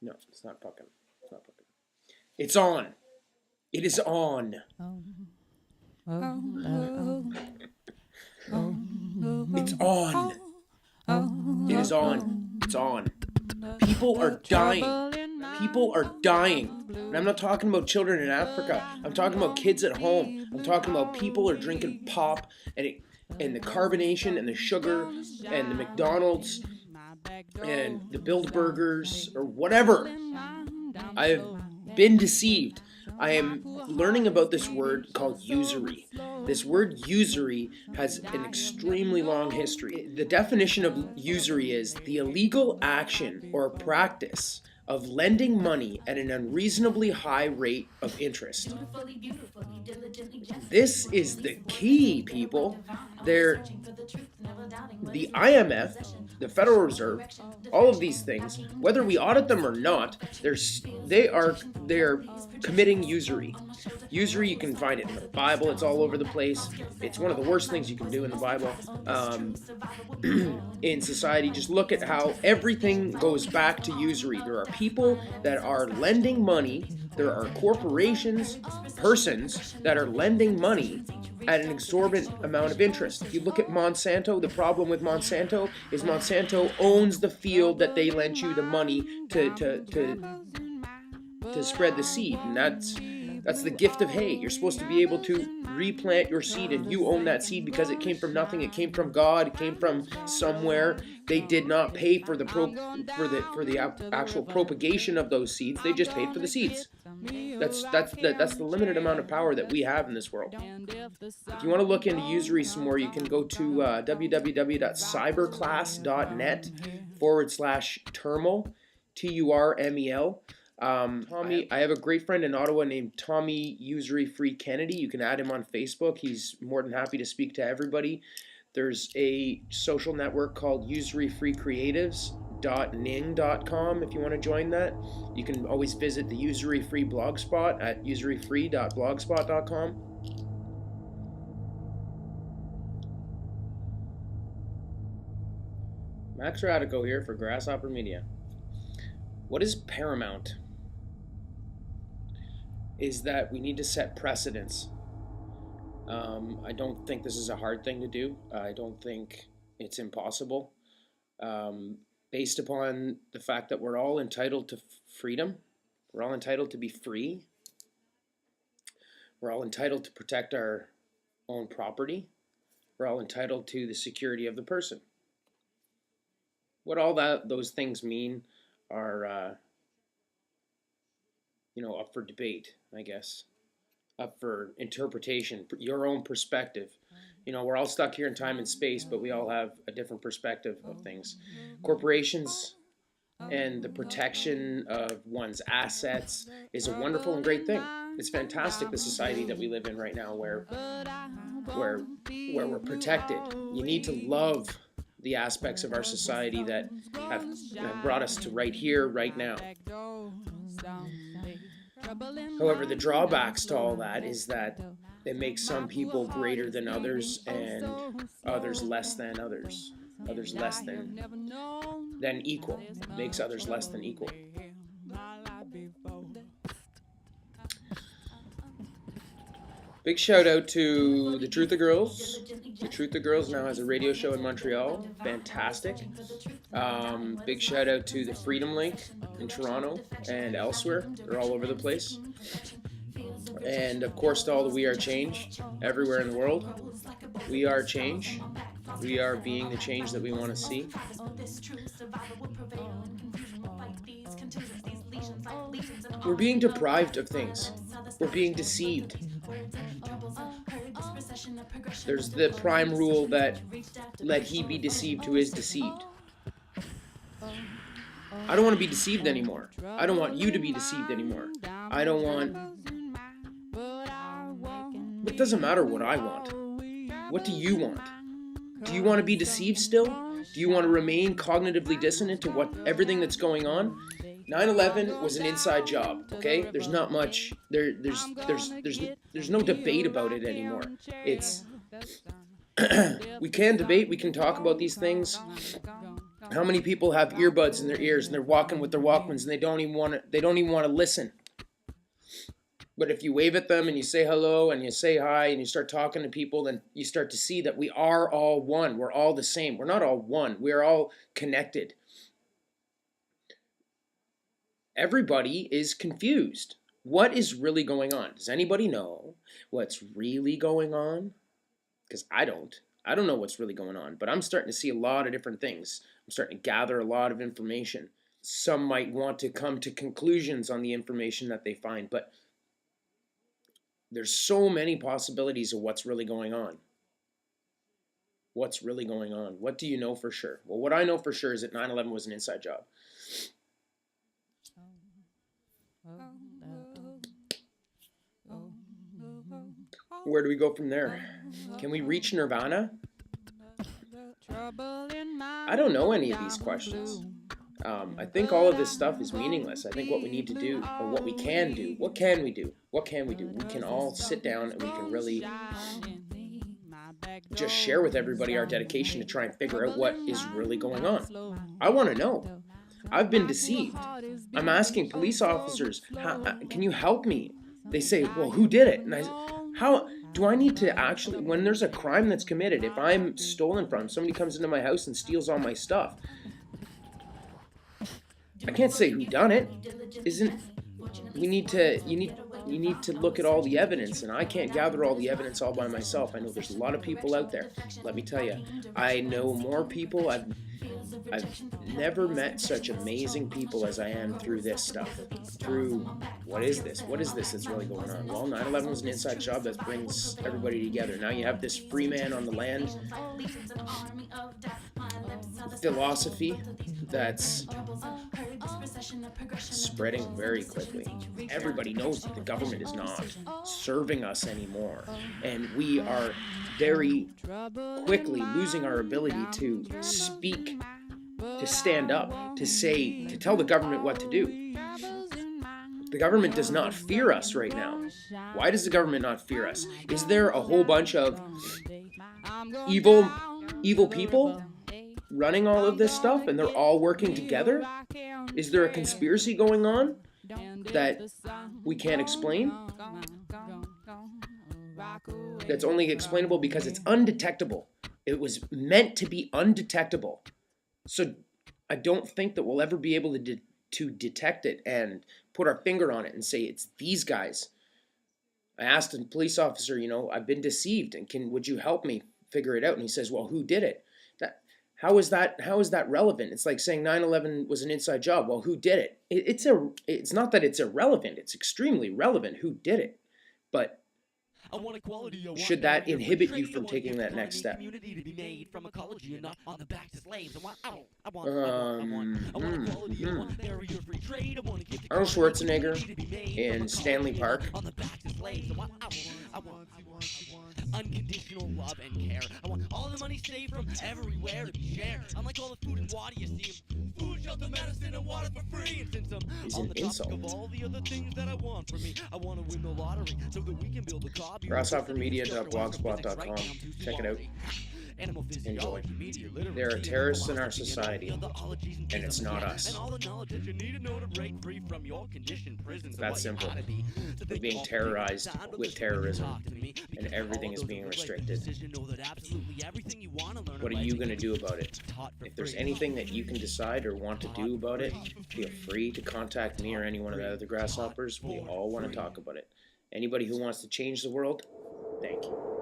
No, it's not pucking. It's not pucking. It's on. It is on. It's on. It is on. It's on. People are dying. People are dying. And I'm not talking about children in Africa. I'm talking about kids at home. I'm talking about people are drinking pop and the carbonation and the sugar and the McDonald's and the Bilderbergers or whatever. I've been deceived. I am learning about this word called usury. This word usury has an extremely long history. The definition of usury is the illegal action or practice of lending money at an unreasonably high rate of interest. This is the key, people. The IMF, the Federal Reserve, all of these things, whether we audit them or not, they are committing usury. Usury, you can find it in the Bible. It's all over the place. It's one of the worst things you can do in the Bible. In society, just look at how everything goes back to usury. There are people that are lending money. There are corporations, persons that are lending money at an exorbitant amount of interest. If you look at Monsanto, the problem with Monsanto is Monsanto owns the field that they lent you the money to spread the seed, and that's the gift of hay. You're supposed to be able to replant your seed, and you own that seed because it came from nothing. It came from God. It came from somewhere. They did not pay for the actual propagation of those seeds. They just paid for the seeds. That's the limited amount of power that we have in this world. If you want to look into usury some more, you can go to www.cyberclass.net/turmel, TURMEL. Tommy, I have a great friend in Ottawa named Tommy Usury Free Kennedy. You can add him on Facebook. He's more than happy to speak to everybody. There's a social network called usuryfreecreatives.ning.com if you want to join that. You can always visit the Usury Free blogspot at usuryfree.blogspot.com. Max Radico here for Grasshopper Media. What is paramount is that we need to set precedents. I don't think this is a hard thing to do. I don't think it's impossible. Based upon the fact that we're all entitled to freedom, we're all entitled to be free, we're all entitled to protect our own property, we're all entitled to the security of the person. What all those things mean are, up for debate, I guess, up for interpretation, your own perspective. We're all stuck here in time and space, but we all have a different perspective of things. Corporations and the protection of one's assets is a wonderful and great thing. It's fantastic, the society that we live in right now, where we're protected. You need to love the aspects of our society that have brought us to right here, right now. However, the drawbacks to all that is that it makes some people greater than others and others less than others. Others less than equal. Makes others less than equal. Big shout out to the Truth of Girls. The Truth of Girls now has a radio show in Montreal. Fantastic. Big shout out to the Freedom Link in Toronto and elsewhere. They're all over the place. And of course to all the We Are Change everywhere in the world. We are change. We are being the change that we want to see. We're being deprived of things. We're being deceived. There's the prime rule that let he be deceived who is deceived. I don't want to be deceived anymore. I don't want you to be deceived anymore. I don't want... It doesn't matter what I want. What do you want? Do you want to be deceived still? Do you want to remain cognitively dissonant to everything that's going on? 9/11 was an inside job, okay? There's not much, there's no debate about it anymore. It's, we can debate, we can talk about these things, How many people have earbuds in their ears and they're walking with their Walkmans and they don't even want to listen? But if you wave at them and you say hello and you say hi and you start talking to people, then you start to see that we are all one. We're all the same. We're not all one. We are all connected. Everybody is confused. What is really going on? Does anybody know what's really going on? Because I don't. I don't know what's really going on, but I'm starting to see a lot of different things. I'm starting to gather a lot of information. Some might want to come to conclusions on the information that they find, but there's so many possibilities of what's really going on. What's really going on? What do you know for sure? Well, what I know for sure is that 9/11 was an inside job. Where do we go from there? Can we reach Nirvana? I don't know any of these questions. I think all of this stuff is meaningless. I think what we need to do, or what we can do, what can we do? What can we do? We can all sit down and we can really just share with everybody our dedication to try and figure out what is really going on. I want to know. I've been deceived. I'm asking police officers, can you help me? They say, well, who did it? And I say, how do I need to actually, when there's a crime that's committed, if I'm stolen from, somebody comes into my house and steals all my stuff, I can't say who done it. You need to look at all the evidence, and I can't gather all the evidence all by myself. I know there's a lot of people out there. Let me tell you, I know more people. I've never met such amazing people as I am through this stuff. Through, what is this? What is this that's really going on? Well, 9/11 was an inside job that brings everybody together. Now you have this free man on the land philosophy that's spreading very quickly. Everybody knows that the government is not serving us anymore, and we are very quickly losing our ability to speak, to stand up, to say, to tell the government what to do. The government does not fear us right now. Why does the government not fear us? Is there a whole bunch of evil people running all of this stuff and they're all working together? Is there a conspiracy going on that we can't explain? That's only explainable because it's undetectable. It was meant to be undetectable. So I don't think that we'll ever be able to detect it and put our finger on it and say it's these guys. I asked a police officer, I've been deceived, and would you help me figure it out? And he says, well, who did it? How is that relevant? It's like saying 9/11 was an inside job. Well, who did it? It's not that it's irrelevant. It's extremely relevant who did it. But should that inhibit you from taking that next step? Arnold Schwarzenegger in Stanley Park. Unconditional love and care. I want all the money saved from everywhere to be shared. Unlike all the food and water you see, food, shelter, medicine, and water for free. And since I'm on the topic of all the other things that I want for me, I want to win the lottery so that we can build a car. Grasshoppermedia.blogspot.com. Check it out. Enjoy. There are terrorists in our society, and it's not us. That's simple. We're being terrorized with terrorism, and everything is being restricted. What are you going to do about it? If there's anything that you can decide or want to do about it, feel free to contact me or any one of the other grasshoppers. We all want to talk about it. Anybody who wants to change the world, thank you.